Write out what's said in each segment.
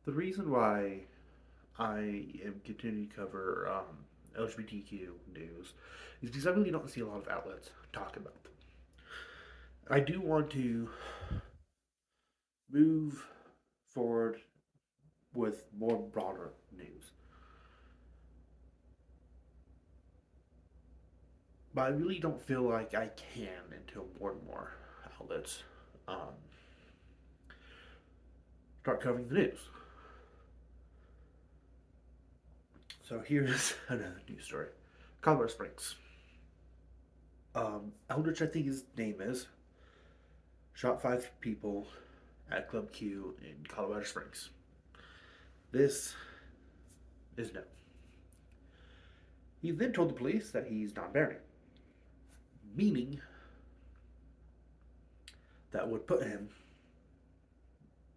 The reason why I am continuing to cover LGBTQ news is because I really don't see a lot of outlets talk about them. I do want to move forward with more broader news, but I really don't feel like I can until more and more outlets um, start covering the news. So here's another news story: Colorado Springs. Eldritch, I think his name is, shot five people at Club Q in Colorado Springs. This is no. He then told the police that he's non binary, meaning that would put him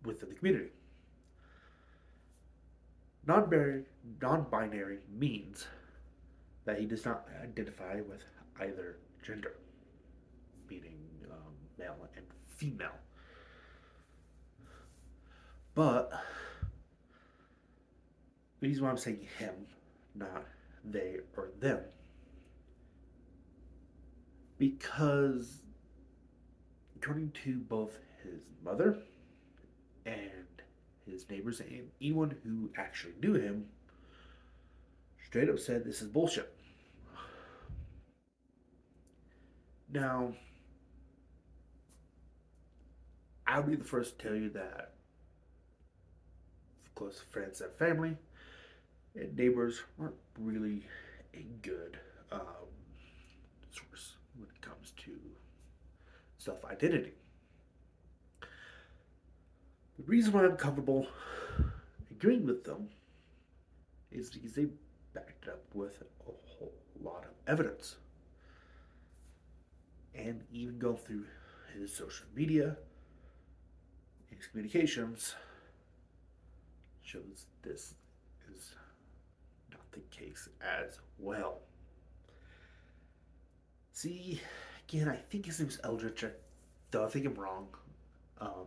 within the community. Non-binary means that he does not identify with either gender, meaning male and female. But the reason why I'm saying him, not they or them, because according to both his mother and his neighbors and anyone who actually knew him, straight up said this is bullshit. Now, I'll be the first to tell you that close friends and family and neighbors weren't really a good source when it comes to self identity. The reason why I'm comfortable agreeing with them is because they backed it up with a whole lot of evidence. And even go through his social media, his communications, shows this is not the case as well. See, again, I think his name is Eldritch, though I think I'm wrong. Um,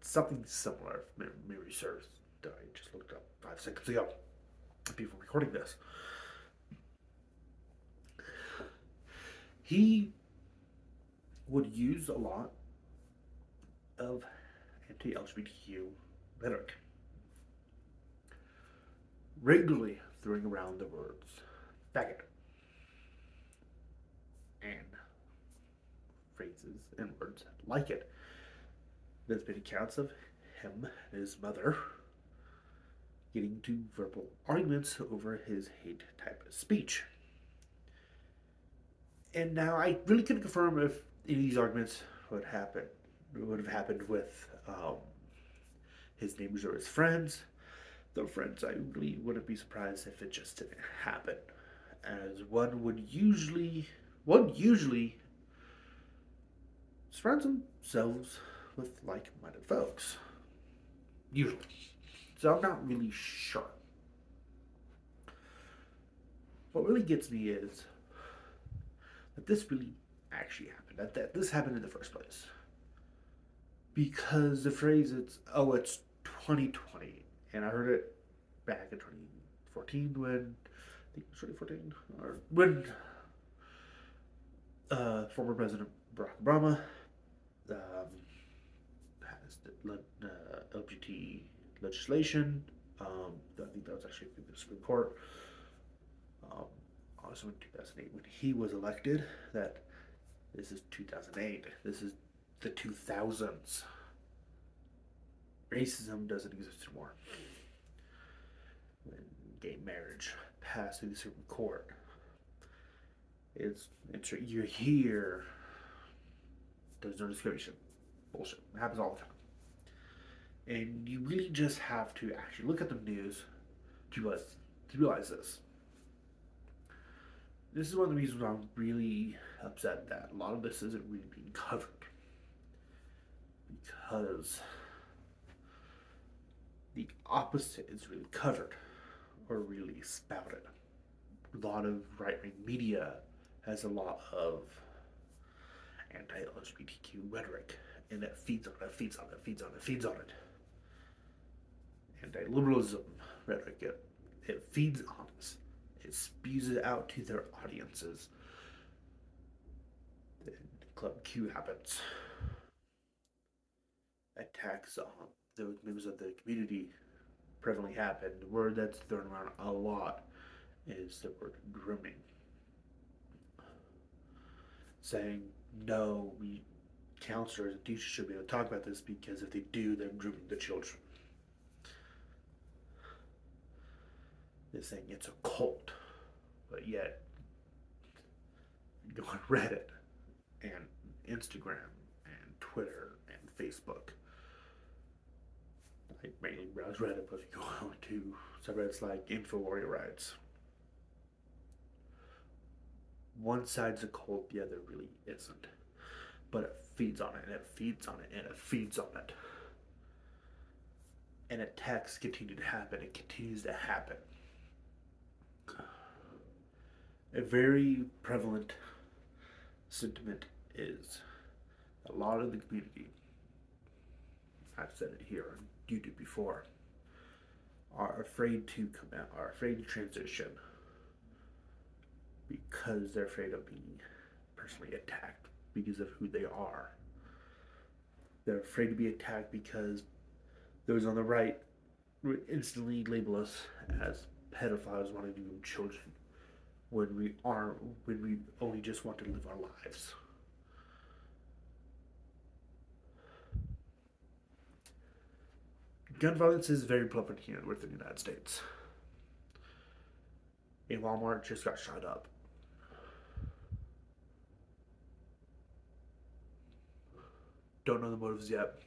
Something similar, if memory serves, that I just looked up 5 seconds ago before recording this. He would use a lot of anti LGBTQ rhetoric, regularly throwing around the words faggot and phrases and words like it. There's been accounts of him and his mother getting into verbal arguments over his hate type of speech. And now I really couldn't confirm if any of these arguments would have happened with his neighbors or his friends. Though friends, I really wouldn't be surprised if it just didn't happen, as one usually surrounds themselves with like-minded folks, usually. So I'm not really sure. What really gets me is that this really actually happened. That this happened in the first place. Because the phrase it's 2020, and I heard it back in 2014 when I think it was 2014 or when former President Barack Obama um, passed LGBT legislation. I think that was actually through the Supreme Court. Um, Also in 2008 when he was elected. That this is 2008. This is the 2000s. Racism doesn't exist anymore. When gay marriage passed through the Supreme Court, it's you're here. There's no discrimination. Bullshit. It happens all the time. And you really just have to actually look at the news to realize this. This is one of the reasons why I'm really upset that a lot of this isn't really being covered. Because the opposite is really covered or really spouted. A lot of right wing media has a lot of anti LGBTQ rhetoric, and it feeds on it, feeds on it, feeds on it, feeds on it. anti-liberalism rhetoric. It feeds on us. It spews it out to their audiences. Then Club Q happens. Attacks on the members of the community prevalently happen. The word that's thrown around a lot is the word grooming. Saying, no, counselors and teachers should be able to talk about this because if they do, they're grooming the children. They're saying it's a cult, but yet you go on Reddit and Instagram and Twitter and Facebook. I mainly browse Reddit, but if you go on to subreddits like InfoWarrior Rights, one side's a cult, the other really isn't. But it feeds on it, and it feeds on it, and it feeds on it. And attacks continue to happen. It continues to happen. A very prevalent sentiment is a lot of the community, I've said it here on YouTube before, are afraid to come out, are afraid to transition because they're afraid of being personally attacked because of who they are. They're afraid to be attacked because those on the right would instantly label us as pedophiles wanting to groom children when we only just want to live our lives. Gun violence is very prevalent here within the United States. A Walmart just got shot up. Don't know the motives yet.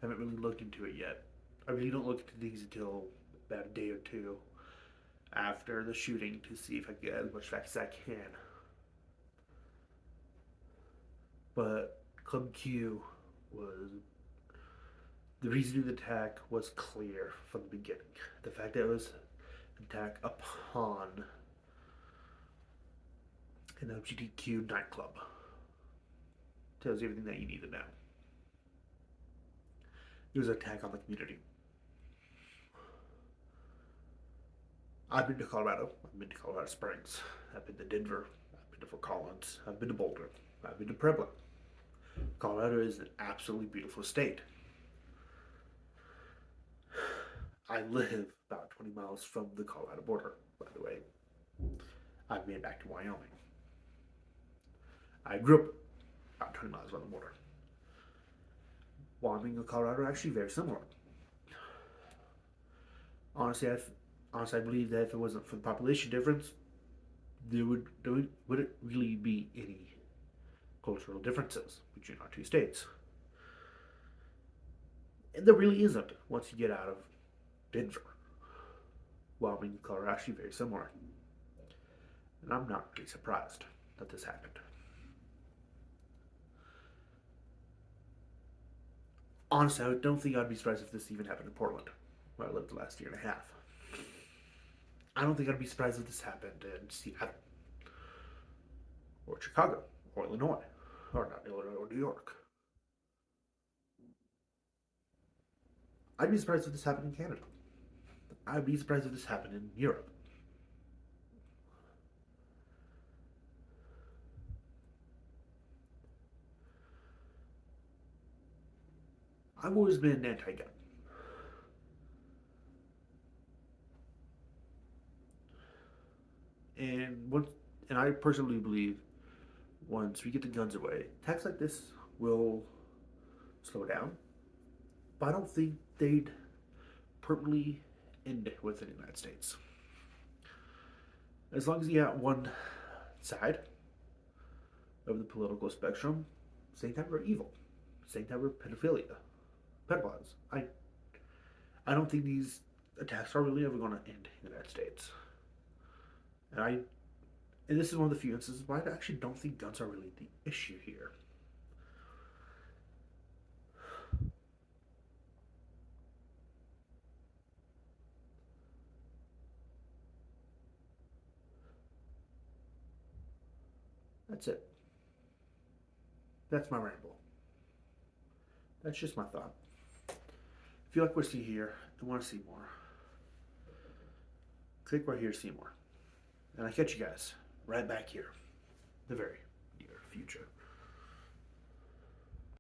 Haven't really looked into it yet. I really don't look into these until about a day or two after the shooting to see if I can get as much facts as I can. But Club Q was the reason of the attack was clear from the beginning. The fact that it was an attack upon an LGBTQ nightclub tells you everything that you need to know. It was an attack on the community. I've been to Colorado. I've been to Colorado Springs. I've been to Denver. I've been to Fort Collins. I've been to Boulder. I've been to Pueblo. Colorado is an absolutely beautiful state. I live about 20 miles from the Colorado border, by the way. I've made it back to Wyoming. I grew up about 20 miles from the border. Wyoming and Colorado are actually very similar. Honestly, I believe that if it wasn't for the population difference, there wouldn't really be any cultural differences between our two states. And there really isn't once you get out of Denver. Wyoming and Colorado are actually very similar. And I'm not really surprised that this happened. Honestly, I don't think I'd be surprised if this even happened in Portland, where I lived the last year and a half. I don't think I'd be surprised if this happened in Seattle, or Chicago, or Illinois, or not Illinois, or New York. I'd be surprised if this happened in Canada. I'd be surprised if this happened in Europe. I've always been anti-gun. And I personally believe once we get the guns away, attacks like this will slow down. But I don't think they'd permanently end within the United States. As long as you got one side of the political spectrum saying that we're evil, saying that we're pedophiles. I don't think these attacks are really ever going to end in the United States. And this is one of the few instances why I actually don't think guns are really the issue here. That's it. That's my ramble. That's just my thought. If you like what you see here and want to see more, click right here to see more. And I catch you guys right back here in the very near future.